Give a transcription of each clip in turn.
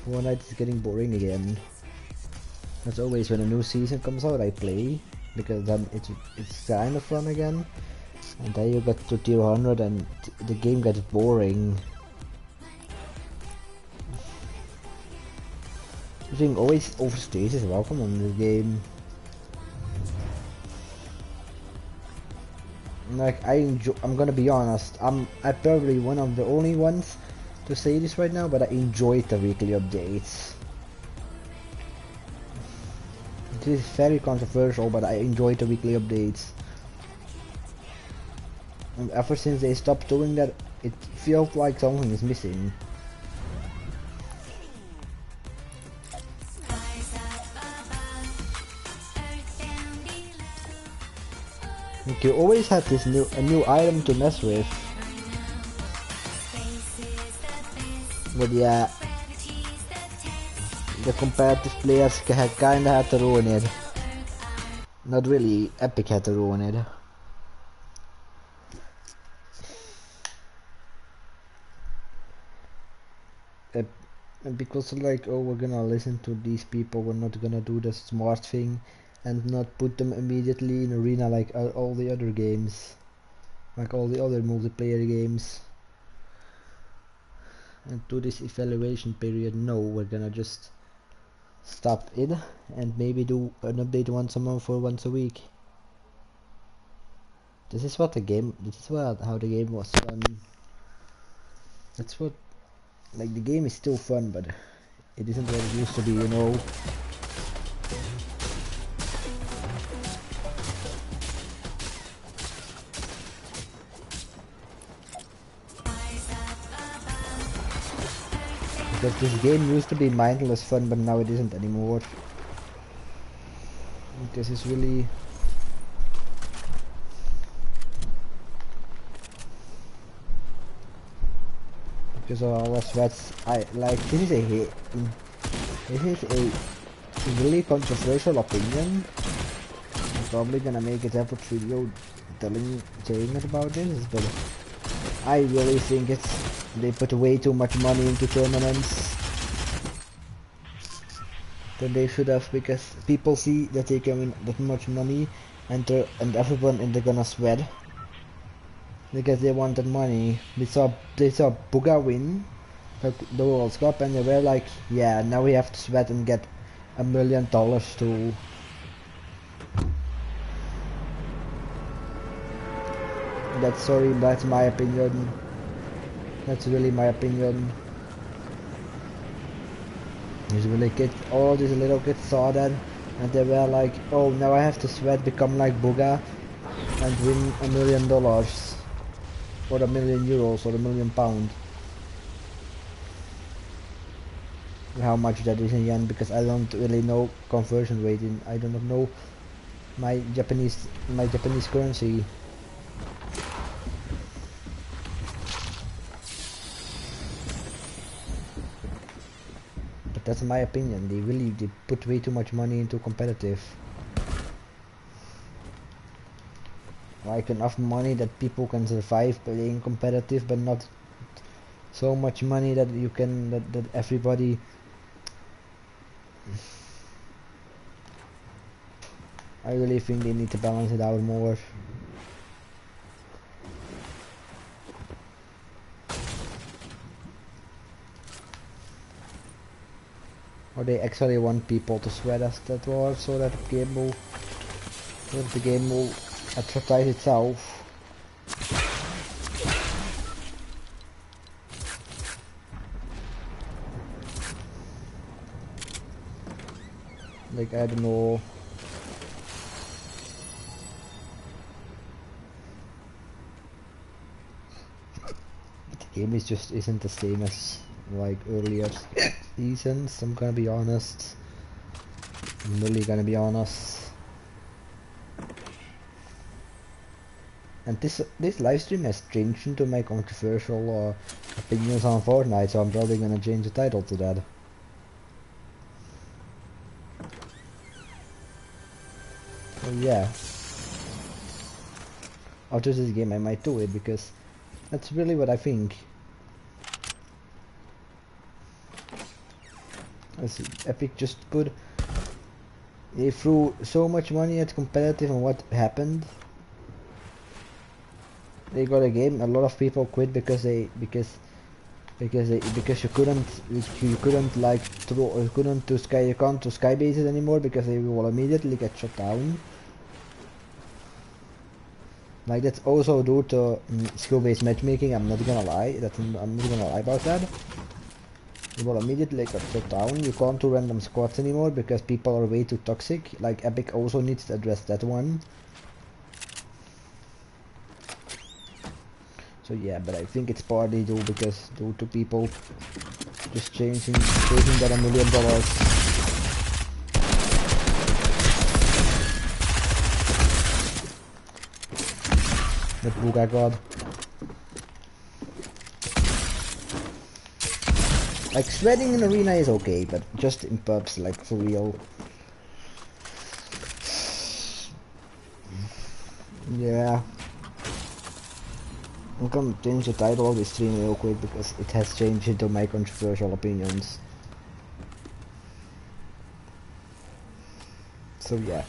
Fortnite is getting boring again. As always, when a new season comes out, I play because then it's kind of fun again. And then you get to tier 100 and the game gets boring. I think always overstays is welcome in this game. Like I'm gonna be honest, I'm probably one of the only ones to say this right now, but I enjoyed the weekly updates. It is very controversial, but I enjoyed the weekly updates. And ever since they stopped doing that, it feels like something is missing. Like you always had this a new item to mess with. But yeah, the competitive players kinda had to ruin it. Not really, Epic had to ruin it. Because like, oh, we're gonna listen to these people, we're not gonna do the smart thing and not put them immediately in arena like all the other games, like all the other multiplayer games, and do this evaluation period. No, we're gonna just stop it and maybe do an update once a month or once a week. This is how the game was fun. That's what, like, the game is still fun, but it isn't what it used to be, you know. Because this game used to be mindless fun, but now it isn't anymore. This is really... Because of all the sweats, this is a really controversial opinion. I'm probably gonna make a separate video saying about this, but I really think they put way too much money into tournaments than they should have, because people see that they can win that much money and everyone and they're gonna sweat because they wanted money. They saw Buga win the World Cup and they were like, yeah, now we have to sweat and get $1 million too. That's my opinion. That's really my opinion. All these little kids saw that and they were like, oh, now I have to sweat, become like Buga and win $1 million or €1 million or £1 million. How much that is in yen, because I don't really know conversion rate I do not know my Japanese currency. But that's my opinion. They put way too much money into competitive. Like enough money that people can survive playing competitive, but not so much money that you can that everybody I really think they need to balance it out more. Or they actually want people to sweat as that war so that the game will advertise itself. Like, I don't know. The game isn't the same as like earlier seasons, I'm gonna be honest. I'm really gonna be honest. And this live stream has changed into my controversial opinions on Fortnite, so I'm probably gonna change the title to that. Well, yeah. After this game I might do it, because that's really what I think. As Epic just put, they threw so much money at competitive, and what happened? They got a game. A lot of people quit because you couldn't like throw, you can't do sky bases anymore because they will immediately get shut down. Like that's also due to skill-based matchmaking. I'm not gonna lie. I'm not gonna lie about that. You will immediately get shut down. You can't do random squads anymore because people are way too toxic. Like Epic also needs to address that one. So yeah, but I think it's partly due to people just chasing that $1 million. That Booga God. Like sweating in arena is okay, but just in pubs, like for real. Yeah. I'm gonna change the title of this stream real quick because it has changed into my controversial opinions. So yeah.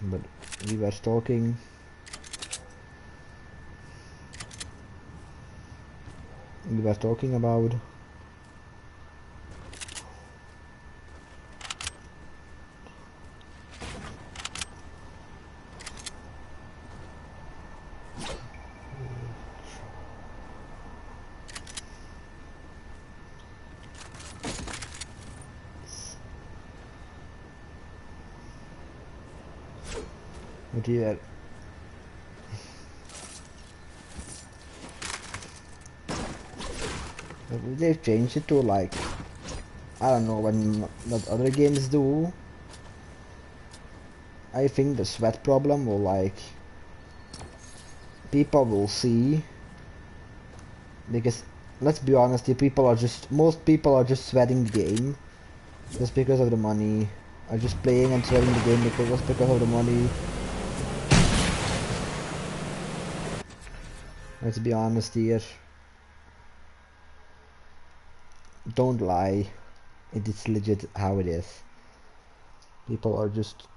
But we were talking. We were talking about. But yeah. They've changed it to like, I don't know what other games do. I think the sweat problem will like, people will see, because let's be honest, most people are just sweating the game just because of the money, are just playing and sweating the game because of the money. Let's be honest here. Don't lie. It is legit how it is. People are just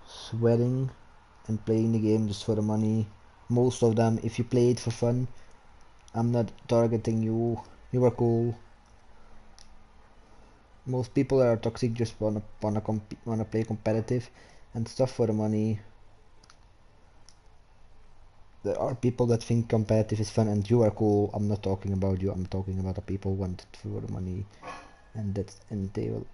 sweating and playing the game just for the money. Most of them, if you play it for fun, I'm not targeting you. You are cool. Most people that are toxic just wanna play competitive and stuff for the money. There are people that think competitive is fun and you are cool. I'm not talking about you. I'm talking about the people who want it for the money, and they will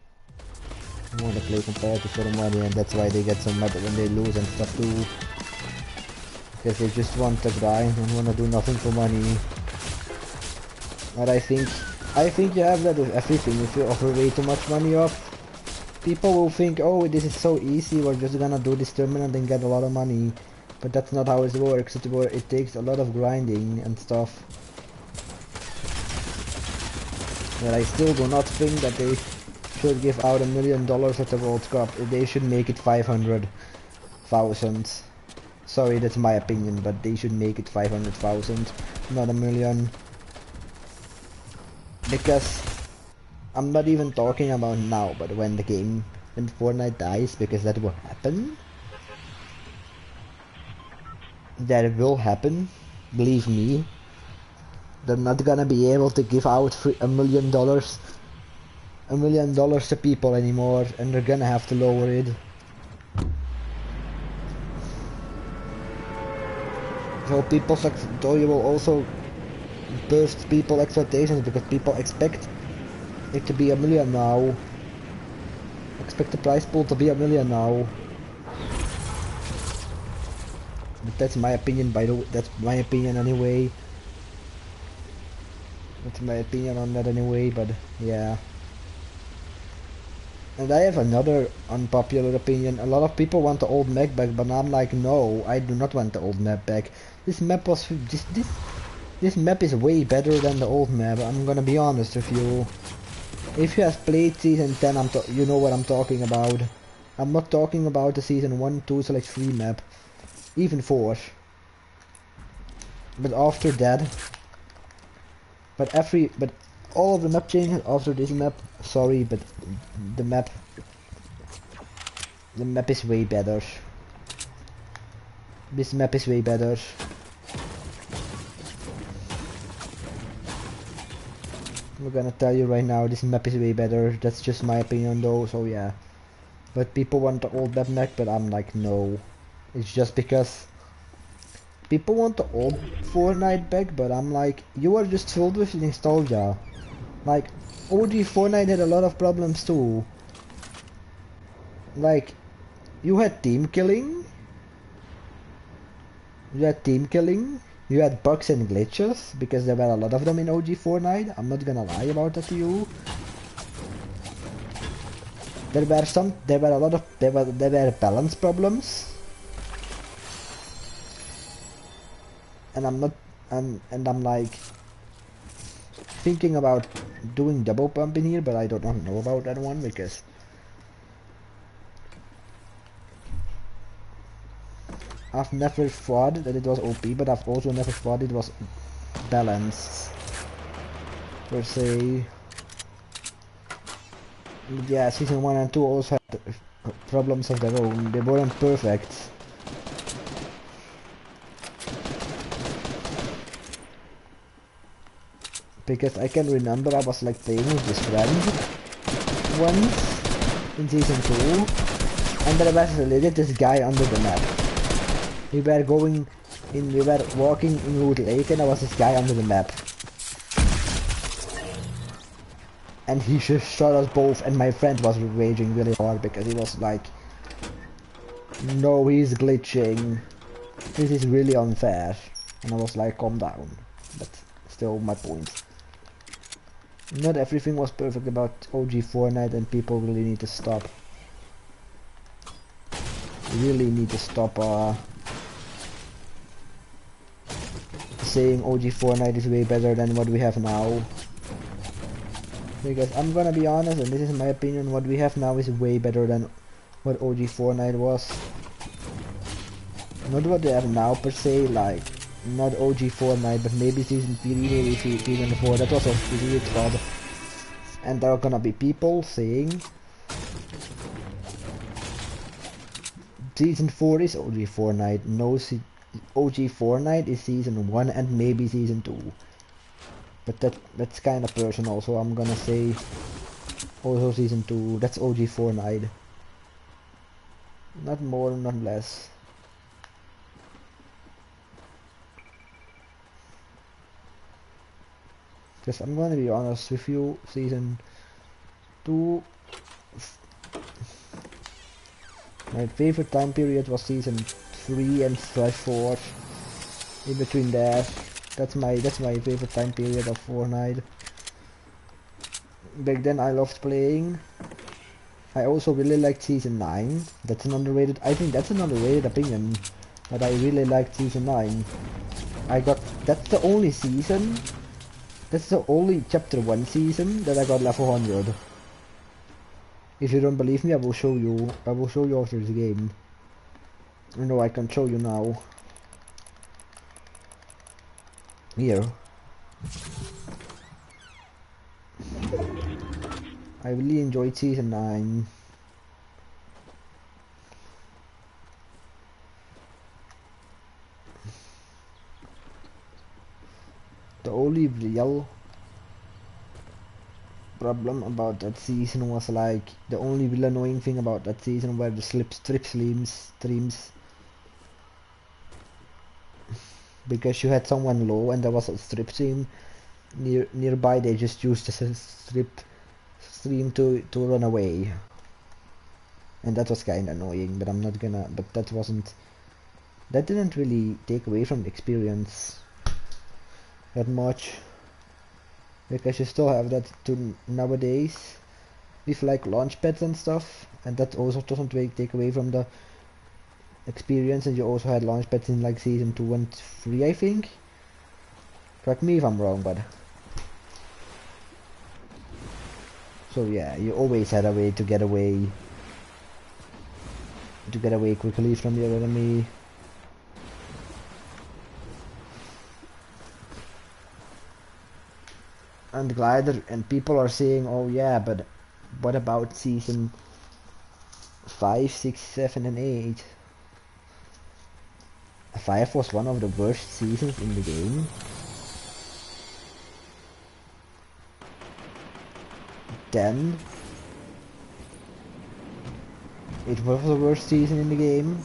want to play competitive for the money, and that's why they get so mad when they lose and stuff too. Because they just want to grind and want to do nothing for money. But I think you have that with everything. If you offer way too much money up, people will think, oh, this is so easy, we're just gonna do this tournament and get a lot of money. But that's not how it works. It takes a lot of grinding and stuff. But I still do not think that they should give out $1 million at the World Cup. They should make it 500,000. Sorry, that's my opinion, but they should make it 500,000, not $1 million. Because I'm not even talking about now, but when Fortnite dies, because that will happen. That will happen, believe me. They're not gonna be able to give out $1 million to people anymore, and they're gonna have to lower it. So you will also burst people's expectations, because people expect it to be $1 million now. Expect the prize pool to be $1 million now. But that's my opinion, by the way. That's my opinion anyway. That's my opinion on that anyway, but yeah. And I have another unpopular opinion. A lot of people want the old map back, but I'm like, no, I do not want the old map back. This map was this map is way better than the old map. I'm gonna be honest with you. If you have played season 10, you know what I'm talking about. I'm not talking about the season 1, 2/3 map, even 4. But after that, but all of the map changes after this map. Sorry, but the map is way better. This map is way better. I'm gonna tell you right now, this map is way better. That's just my opinion though, so yeah. But people want the old map, but I'm like, no. It's just because people want the old Fortnite back, but I'm like, you are just filled with nostalgia. Like, OG Fortnite had a lot of problems too. Like, you had team killing. You had team killing. You had bugs and glitches, because there were a lot of them in OG Fortnite. I'm not gonna lie about that to you. There were balance problems. And I'm not, and I'm like, thinking about doing double pump in here, but I don't know about that one, because I've never thought that it was OP, but I've also never thought it was balanced, per se. But yeah, Season 1 and 2 also had problems of their own. They weren't perfect. Because I can remember I was like playing with this friend once in Season 2, and there was legit this guy under the map. We were walking in Root Lake, and there was this guy under the map. And he just shot us both, and my friend was raging really hard because he was like, no, he's glitching. This is really unfair. And I was like, calm down. But still my point. Not everything was perfect about OG Fortnite, and people really need to stop. Really need to stop saying OG Fortnite is way better than what we have now. Because I'm gonna be honest, and this is my opinion, what we have now is way better than what OG Fortnite was. Not what they have now per se, like, not OG Fortnite, but maybe Season 3, maybe Season 4, that was really odd. And there are gonna be people saying Season 4 is OG Fortnite, no, OG Fortnite is Season 1 and maybe Season 2. But that's kind of personal, so I'm gonna say also Season 2, that's OG Fortnite. Not more, not less. Because I'm gonna be honest with you, Season 2, my favorite time period was Season 3 and /4. In between there. That's my favorite time period of Fortnite. Back then I loved playing. I also really liked Season 9. That's an underrated, I think that's an underrated opinion. But I really liked Season 9. That's the only season, that's the only Chapter 1 season that I got level 100. If you don't believe me, I will show you after the game. No, I can show you now. Here. I really enjoyed Season 9. The only real problem about that season was like, the only real annoying thing about that season were the strip streams. Because you had someone low and there was a strip stream nearby, they just used the strip stream to run away. And that was kinda annoying, but I'm not gonna, but that didn't really take away from the experience that much. Because you still have that to nowadays with like launch pads and stuff, and that also doesn't take away from the experience. And you also had launch pads in like Season 2 and 3, I think. Correct me if I'm wrong, but so yeah, you always had a way to get away quickly from your enemy. and Glider, and people are saying, oh yeah, but what about season 5, 6, 7 and 8? 5 was one of the worst seasons in the game. 10, it was the worst season in the game.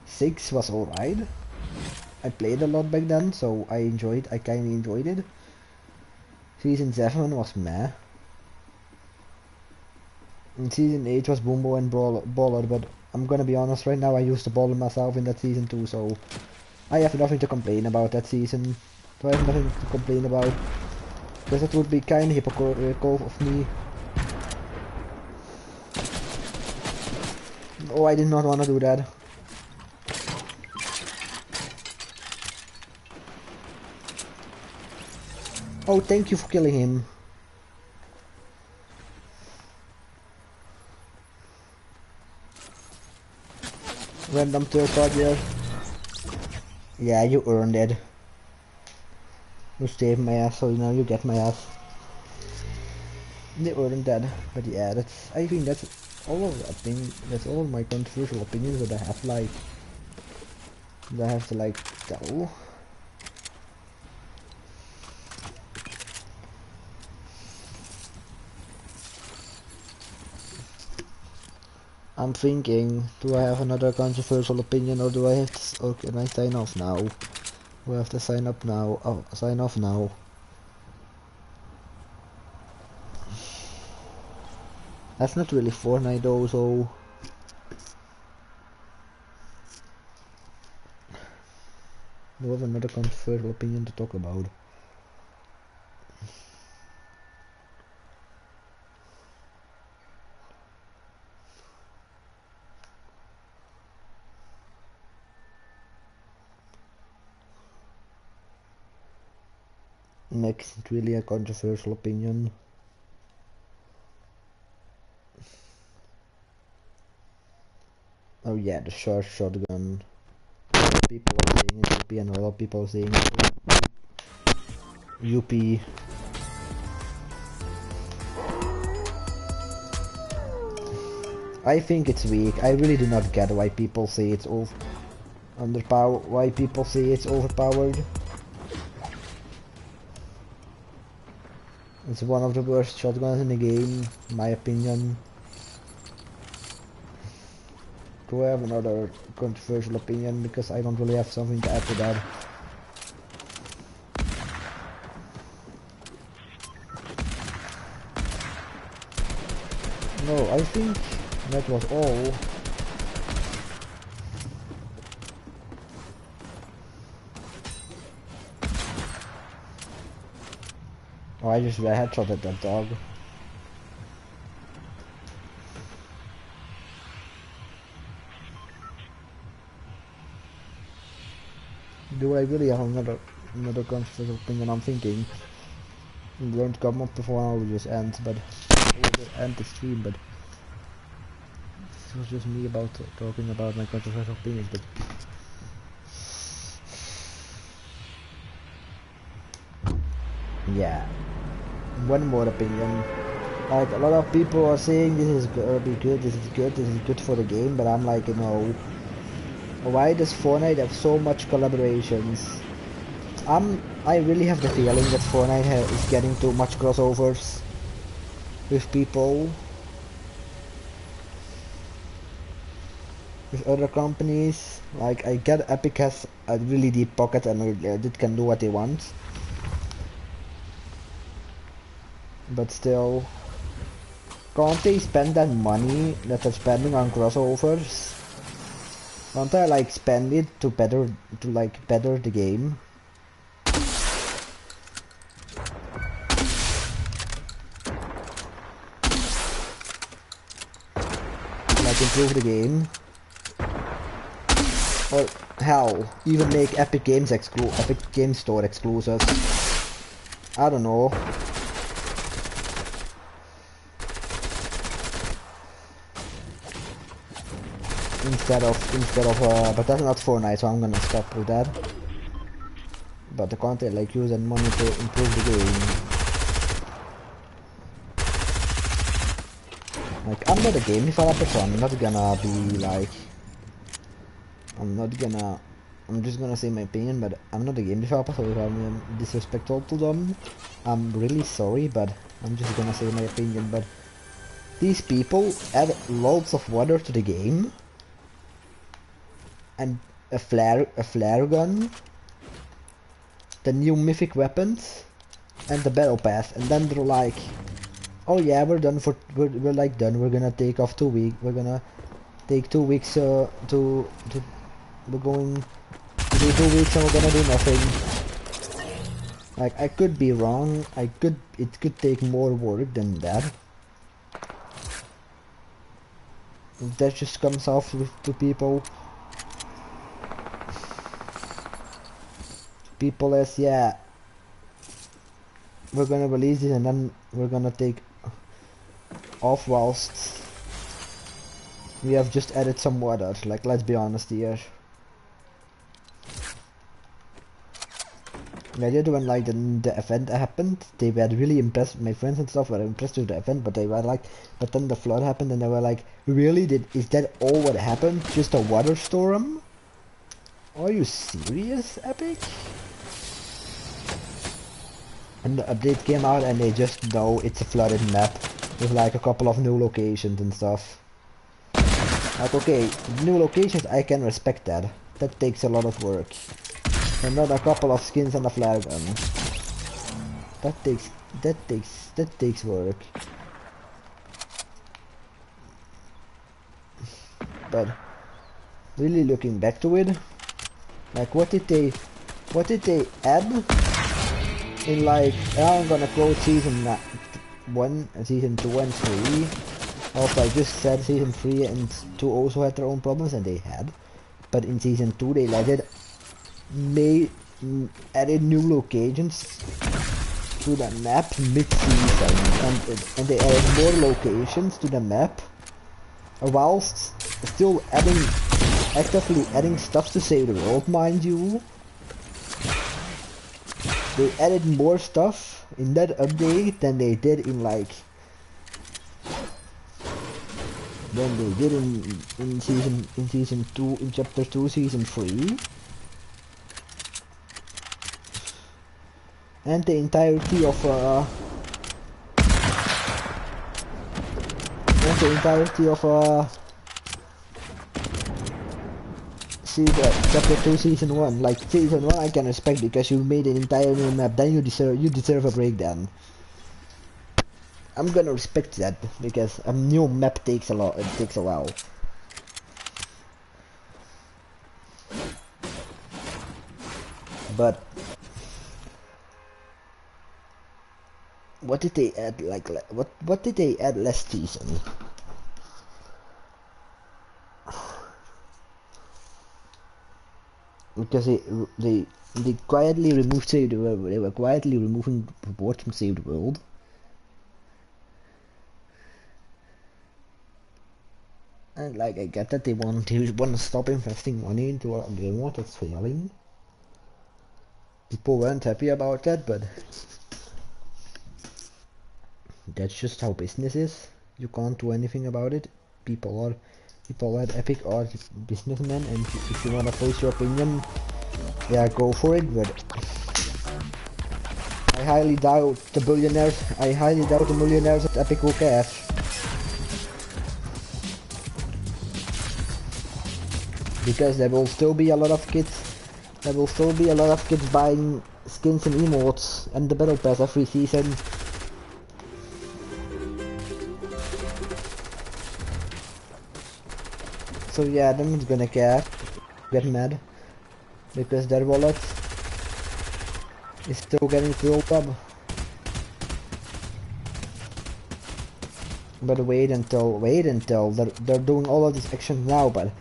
6 was alright. I played a lot back then, so I kinda enjoyed it. Season 7 was meh. And season 8 was Bumbo and Baller, but I'm gonna be honest, right now I used to baller myself in that season too, so I have nothing to complain about that season. So I have nothing to complain about. Because that would be kinda hypocritical of me. Oh, I did not wanna do that. Oh, thank you for killing him. Random third party. Yeah, you earned it. You saved my ass, so now you get my ass. They earned that, but yeah, I think that's all of that's all of my controversial opinions that I have to tell. I'm thinking, do I have another controversial opinion, or do I have to, or can I sign off now? Do I have to sign up now? Oh, sign off now. That's not really Fortnite though, so do I have another controversial opinion to talk about? Next, really a controversial opinion. Oh yeah, the short shotgun. People are saying it's UP and a lot of people are saying it's UP. I think it's weak. I really do not get why people say it's why people say it's overpowered. It's one of the worst shotguns in the game, in my opinion. Do I have another controversial opinion? Because I don't really have something to add to that. No, I think that was all. Oh, I just headshot at that dog. Do I really have another controversial opinion? I'm thinking. It won't come up before I will just end, but I will end the stream, but it was just me talking about my controversial opinions, but yeah. One more opinion. Like, a lot of people are saying this is gonna be good, this is good for the game, but I'm like, you know, why does Fortnite have so much collaborations? I really have the feeling that Fortnite is getting too much crossovers with people, with other companies. Like, I get Epic has a really deep pocket and it can do what they want, but still, can't they spend that money that they're spending on crossovers? Can't I like spend it to better the game? Like improve the game? Or hell, even make Epic Games Store exclusives. I don't know. Instead of but that's not Fortnite, so I'm gonna stop with that. but the content like using money to improve the game. Like, I'm not a game developer, so I'm not gonna be like, I'm just gonna say my opinion, but I'm not a game developer, so if I'm disrespectful to them, I'm really sorry, but I'm just gonna say my opinion. But these people add loads of water to the game, and a flare gun, the new mythic weapons, and the battle pass, and then they're like, oh yeah, we're like done, we're gonna take off 2 weeks, we're gonna take 2 weeks we're going to do 2 weeks and we're gonna do nothing. Like, I could be wrong, it could take more work than that. That just comes off to people as, yeah, we're gonna release it and then we're gonna take off whilst we have just added some water. Like, let's be honest here. I did when like the event happened, they were really impressed, my friends and stuff were impressed with the event, but they were like, but then the flood happened and they were like, really, is that all what happened? Just a water storm? Are you serious, Epic? And the update came out and they just know it's a flooded map with like a couple of new locations and stuff. Like, okay, new locations, I can respect that. That takes a lot of work. And not a couple of skins and a flare gun. That takes work. But really looking back to it, like what did they add in, like, I'm gonna quote season 1 and season 2 and 3. Also, I just said season 3 and 2 also had their own problems, and they had. But in season 2 they added new locations to the map mid-season, and they added more locations to the map, whilst still actively adding stuff to save the world, mind you. They added more stuff in that update than they did in like in season 2, in chapter 2, season 3. And the entirety of chapter 2 season 1. Like, season 1 I can respect because you made an entire new map, then you deserve a breakdown. I'm gonna respect that because a new map takes a while. But what did they add, like, what did they add last season? Because they quietly removed Save the World. They were quietly removing rewards from Save the World. And like, I get that they want to stop investing money into a game that's failing. People weren't happy about that, but that's just how business is. You can't do anything about it. People at Epic are businessmen, and if you wanna voice your opinion, yeah, go for it. But I highly doubt the millionaires at Epic will care. Because there will still be a lot of kids. Buying skins and emotes and the battle pass every season. So yeah, they're not gonna care, get mad, because their wallet is still getting filled up. But wait until they're doing all of these actions now, but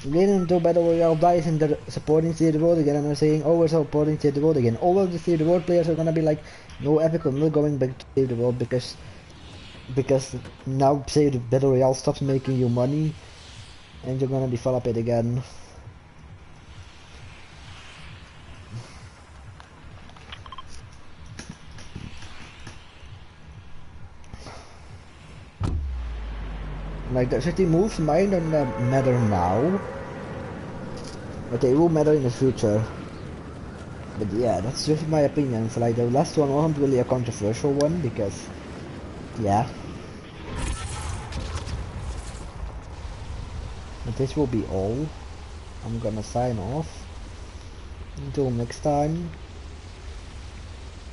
wait until Battle Royale dies and they're supporting Save the World again, and they're saying, oh, we're supporting Save the World again. All of the Save the World players are gonna be like, no, Epic, I'm not going back to Save the World because now say the Battle Royale stops making you money and you're gonna develop it again. Like the city moves might not matter now, but they will matter in the future. But yeah, that's just my opinion. So like the last one wasn't really a controversial one because, yeah. But this will be all. I'm gonna sign off. Until next time,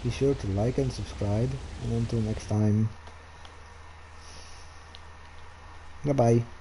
be sure to like and subscribe. And until next time, bye bye.